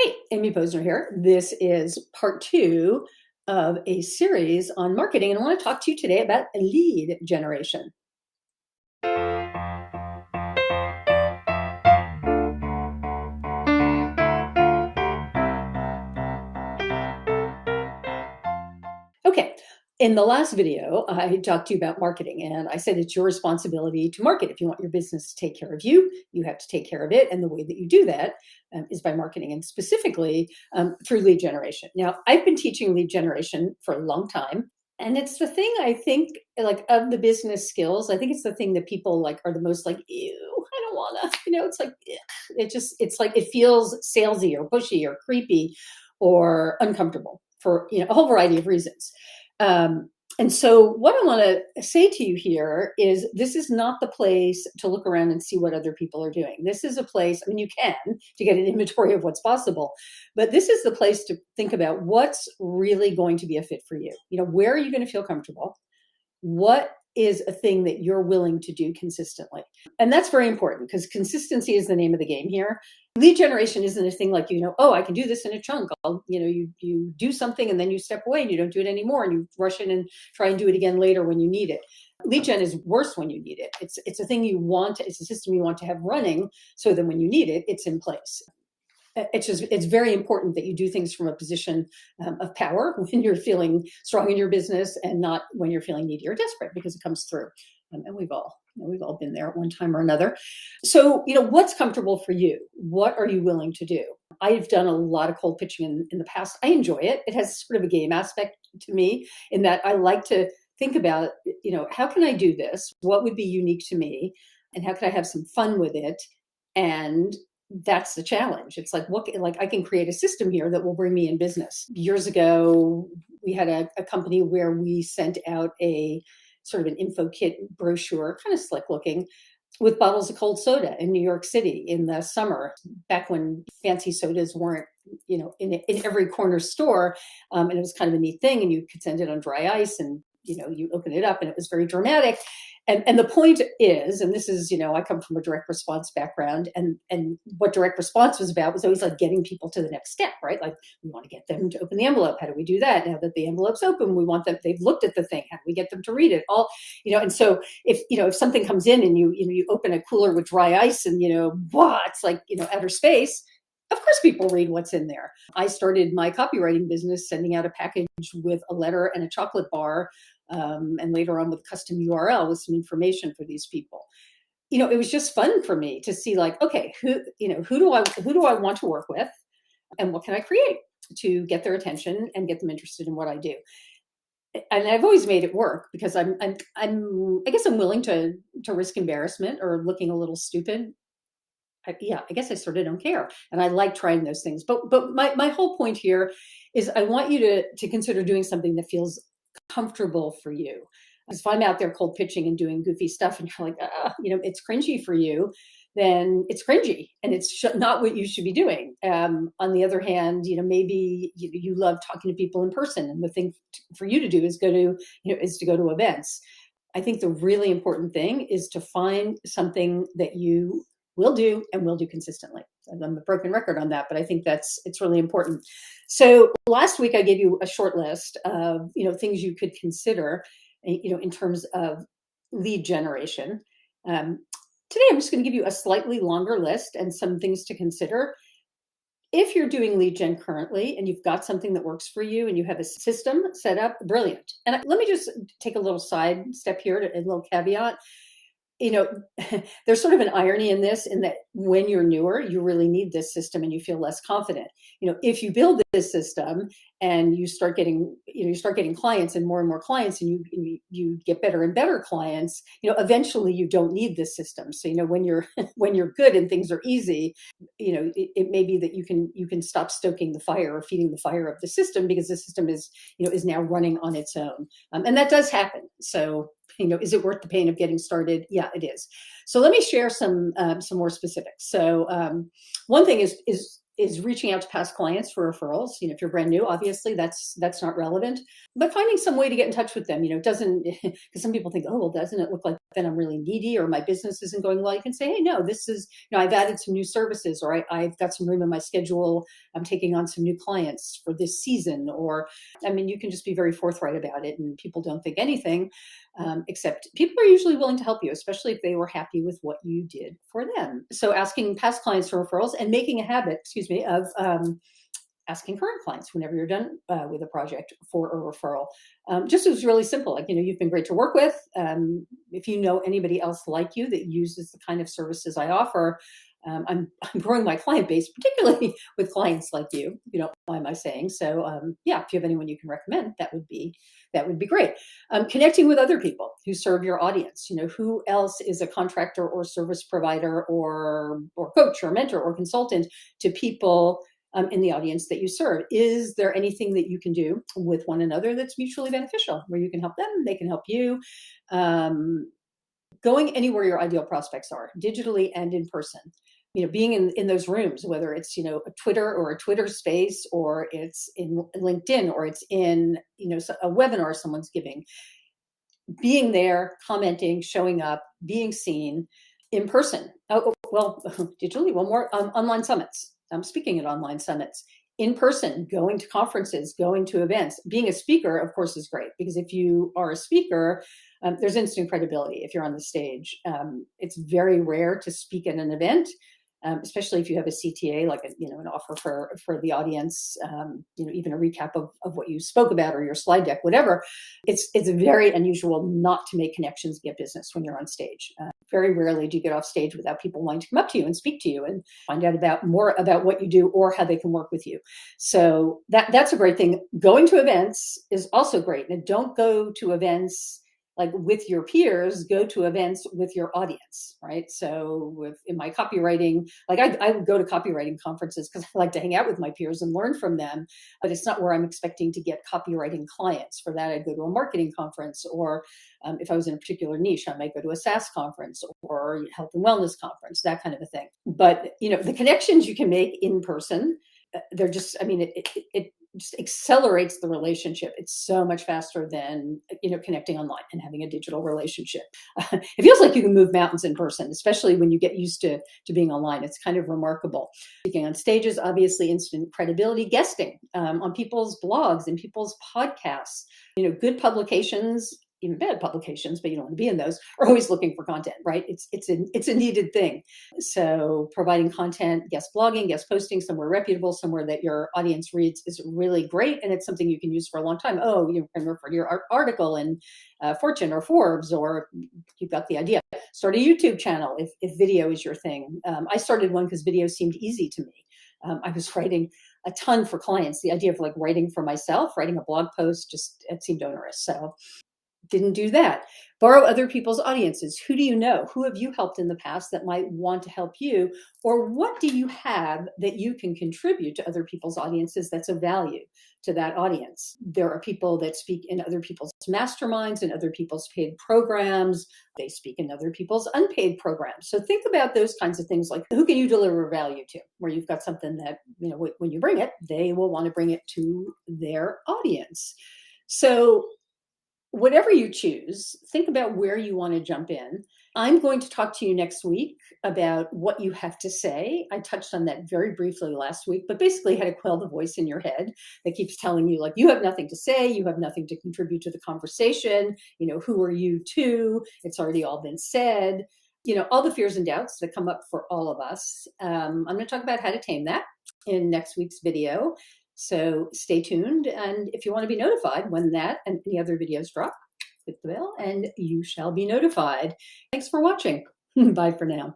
Hey, Amy Posner here. This is part two of a series on marketing, and I want to talk to you today about lead generation. Okay, in the last video, I talked to you about marketing, and I said it's your responsibility to market. If you want your business to take care of you, you have to take care of it. And the way that you do that is by marketing, and specifically through lead generation. Now, I've been teaching lead generation for a long time. And it's the thing I think, like, of the business skills, I think it's the thing that people like are the most like, ew, I don't wanna, it's like, it's like, it feels salesy or pushy or creepy or uncomfortable for, a whole variety of reasons. Um, and so what I want to say to you here is this is not the place to look around and see what other people are doing. This is a place, I mean, you can to get an inventory of what's possible, but this is the place to think about what's really going to be a fit for you. Where are you going to feel comfortable? What is a thing that you're willing to do consistently? And that's very important because consistency is the name of the game here. Lead generation isn't a thing like, oh, I can do this in a chunk. You do something and then you step away and you don't do it anymore and you rush in and try and do it again later when you need it. Lead gen is worse when you need it. It's a thing you want, it's a system you want to have running so that when you need it, it's in place. It's very important that you do things from a position of power when you're feeling strong in your business and not when you're feeling needy or desperate, because it comes through. And we've all been there at one time or another. So, what's comfortable for you? What are you willing to do? I've done a lot of cold pitching in the past. I enjoy it. It has sort of a game aspect to me in that I like to think about, how can I do this? What would be unique to me? And how can I have some fun with it? And that's the challenge. It's like, I can create a system here that will bring me in business. Years ago, we had a company where we sent out a sort of an info kit brochure, kind of slick looking, with bottles of cold soda in New York City in the summer, back when fancy sodas weren't, in every corner store. And it was kind of a neat thing. And you could send it on dry ice and, you open it up and it was very dramatic. And the point is, and this is, I come from a direct response background, and what direct response was about was always like getting people to the next step, right? Like, we want to get them to open the envelope. How do we do that? Now that the envelope's open, we want them, they've looked at the thing. How do we get them to read it? And so if something comes in and you open a cooler with dry ice and, it's like, outer space, of course people read what's in there. I started my copywriting business sending out a package with a letter and a chocolate bar, and later on with a custom URL with some information for these people. It was just fun for me to see, like, okay, who do I want to work with, and what can I create to get their attention and get them interested in what I do. And I've always made it work because I guess I'm willing to risk embarrassment or looking a little stupid. I guess I sort of don't care. And I like trying those things. But my whole point here is I want you to consider doing something that feels comfortable for you. Because if I'm out there cold pitching and doing goofy stuff and you're like, it's cringy for you, then it's cringy and it's not what you should be doing. On the other hand, maybe you love talking to people in person, and the thing for you to do is go to events. I think the really important thing is to find something that you will do and will do consistently. I'm a broken record on that, but I think it's really important. So last week I gave you a short list of, things you could consider, in terms of lead generation. Today I'm just going to give you a slightly longer list and some things to consider. If you're doing lead gen currently and you've got something that works for you and you have a system set up, brilliant. And let me just take a little side step here, a little caveat. There's sort of an irony in this, in that when you're newer, you really need this system and you feel less confident. If you build this system and you start getting clients and more clients, and you get better and better clients, eventually you don't need this system. So, when you're good and things are easy, it may be that you can stop stoking the fire or feeding the fire of the system, because the system is now running on its own. And that does happen. So, is it worth the pain of getting started? Yeah, it is. So let me share some more specifics. So one thing is is reaching out to past clients for referrals. If you're brand new, obviously that's not relevant, but finding some way to get in touch with them. It doesn't, because some people think, oh, well, doesn't it look like then I'm really needy or my business isn't going well? You can say, hey, no, this is, I've added some new services, or I've got some room in my schedule. I'm taking on some new clients for this season. Or, you can just be very forthright about it, and people don't think anything, except people are usually willing to help you, especially if they were happy with what you did for them. So asking past clients for referrals and making a habit, of asking current clients whenever you're done with a project for a referral. Just as really simple, like, you've been great to work with. If you know anybody else like you that uses the kind of services I offer, I'm growing my client base, particularly with clients like you. If you don't mind my saying. So if you have anyone you can recommend, that would be great. Connecting with other people who serve your audience. Who else is a contractor or service provider or coach or mentor or consultant to people in the audience that you serve? Is there anything that you can do with one another that's mutually beneficial, where you can help them, they can help you? Going anywhere your ideal prospects are, digitally and in person. Being in those rooms, whether it's, a Twitter or a Twitter space, or it's in LinkedIn, or it's in, a webinar someone's giving, being there, commenting, showing up, being seen in person. Oh, well, digitally, one more, online summits. I'm speaking at online summits. In person, going to conferences, going to events. Being a speaker, of course, is great, because if you are a speaker, there's instant credibility if you're on the stage. It's very rare to speak at an event, especially if you have a CTA, like an offer for the audience, even a recap of what you spoke about, or your slide deck, whatever. It's very unusual not to make connections, get business when you're on stage. Very rarely do you get off stage without people wanting to come up to you and speak to you and find out more about what you do or how they can work with you. So that's a great thing. Going to events is also great. And don't go to events like with your peers, go to events with your audience, right? So in my copywriting, like I would go to copywriting conferences because I like to hang out with my peers and learn from them, but it's not where I'm expecting to get copywriting clients. For that, I'd go to a marketing conference, or if I was in a particular niche, I might go to a SaaS conference or health and wellness conference, that kind of a thing. But, the connections you can make in person, they're just, it just accelerates the relationship. It's so much faster than, connecting online and having a digital relationship. It feels like you can move mountains in person, especially when you get used to being online. It's kind of remarkable. Speaking on stages, obviously, instant credibility. Guesting on people's blogs and people's podcasts. Good publications, even bad publications, but you don't want to be in those, are always looking for content, right? It's a needed thing. So providing content, guest blogging, guest posting, somewhere reputable, somewhere that your audience reads, is really great. And it's something you can use for a long time. Oh, you can refer to your article in Fortune or Forbes, or you've got the idea. Start a YouTube channel if video is your thing. I started one because video seemed easy to me. I was writing a ton for clients. The idea of like writing for myself, writing a blog post, it seemed onerous. So didn't do that. Borrow other people's audiences. Who do you know? Who have you helped in the past that might want to help you? Or what do you have that you can contribute to other people's audiences that's of value to that audience? There are people that speak in other people's masterminds and other people's paid programs. They speak in other people's unpaid programs. So think about those kinds of things, like who can you deliver value to, where you've got something that, when you bring it, they will want to bring it to their audience. So whatever you choose, think about where you want to jump in. I'm going to talk to you next week about what you have to say. I touched on that very briefly last week, but basically how to quell the voice in your head that keeps telling you, like, you have nothing to say, you have nothing to contribute to the conversation, who are you to? It's already all been said. All the fears and doubts that come up for all of us. I'm going to talk about how to tame that in next week's video. So stay tuned. And if you want to be notified when that and any other videos drop, click the bell and you shall be notified. Thanks for watching. Bye for now.